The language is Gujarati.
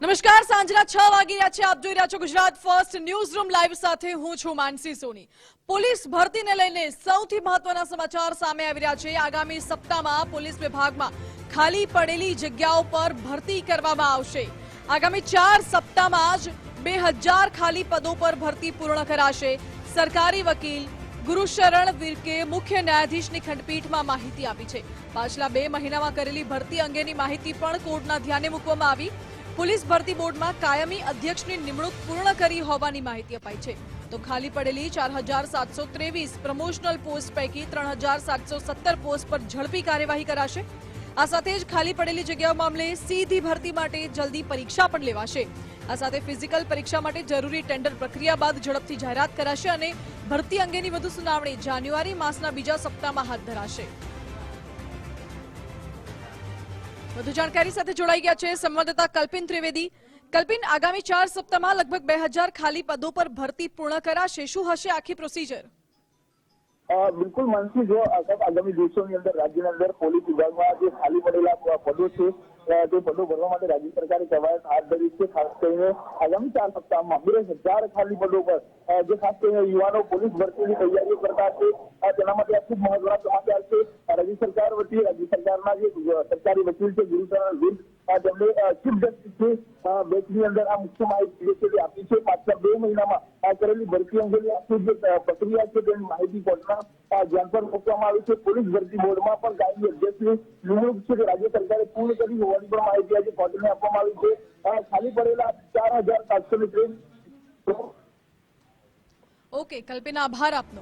નમસ્કાર, સાંજના 6 વાગી રહ્યા છે. આપ જોઈ રહ્યા છો Gujarat first news room live સાથે હું છું માનસી સોની. પોલીસ ભરતીને લઈને સૌથી મહત્વના સમાચાર સામે આવી રહ્યા છે. આગામી સપ્તાહમાં પોલીસ વિભાગમાં ખાલી પડેલી જગ્યાઓ પર ભરતી કરવામાં આવશે. આગામી 4 સપ્તાહમાં જ 2000 ખાલી પદો પર ભરતી પૂર્ણ કરાશે. સરકારી વકીલ ગુરુશરણ વિર્કે મુખ્ય ન્યાયાધીશની ખંડપીઠમાં માહિતી આપી છે. પાછલા 2 મહિનામાં કરેલી ભરતી અંગેની માહિતી પણ કોર્ટના ધ્યાને મૂકવામાં આવી. પોલીસ ભરતી બોર્ડમાં કાયમી અધ્યક્ષની નિમણૂક પૂર્ણ કરી હોવાની માહિતી અપાઈ છે. તો ખાલી પડેલી 4723 પ્રમોશનલ પોસ્ટ પૈકી 3717 પોસ્ટ પર ઝડપી કાર્યવાહી કરાશે. આ સાથે જ ખાલી પડેલી જગ્યાઓ મામલે સીધી ભરતી માટે જલ્દી પરીક્ષા પણ લેવાશે. આ સાથે ફિઝિકલ પરીક્ષા માટે જરૂરી ટેન્ડર પ્રક્રિયા બાદ ઝડપથી જાહેરાત કરાશે અને ભરતી અંગેની વધુ સુનાવણી જાન્યુઆરી માસના બીજા સપ્તાહમાં હાથ ધરાશે. વધુ જાણકારી સાથે જોડાઈ ગયા છે સંવાદદાતા કલ્પિન ત્રિવેદી. કલ્પિન, આગામી 4 સપ્તાહમાં લગભગ 2000 ખાલી પદો પર ભરતી પૂર્ણ કરાશે. શું હશે આખી પ્રોસિજર? બિલકુલ માનસી, જો આગામી દિવસોની અંદર રાજ્યની અંદર પોલીસ વિભાગમાં જે ખાલી પડેલા પદો છે તે પદો ભરવા માટે રાજ્ય સરકારે કવાયત હાથ ધરી છે. ખાસ કરીને આગામી 4 સપ્તાહમાં 2000 ખાલી પદો પર જે ખાસ કરીને યુવાનો પોલીસ ભરતીની તૈયારીઓ કરતા છે તેના માટે ખૂબ મહત્વના સમાચાર છે. રાજ્ય સરકાર વતી રાજ્ય સરકારના જે સરકારી વકીલ છે ગુરુશરણ વિર્ક તેમને ચીફ જસ્ટિસ બેંચની અંદર આ મુખ્ય માહિતી આપી છે. પાછલા 2 મહિનામાં કરેલી ભરતી અંગેની આખી જે પ્રક્રિયા છે તેની માહિતી કોર્ટના ધ્યાન પર મૂકવામાં આવી છે. પોલીસ ભરતી બોર્ડમાં પણ કાયમી અધ્યક્ષની નિમણૂક છે તે રાજ્ય સરકારે પૂર્ણ કરી હોવાની પણ માહિતી આજે કોર્ટને આપવામાં આવી છે. ખાલી પડેલા 4723. ઓકે કલ્પિન, આભાર આપનો.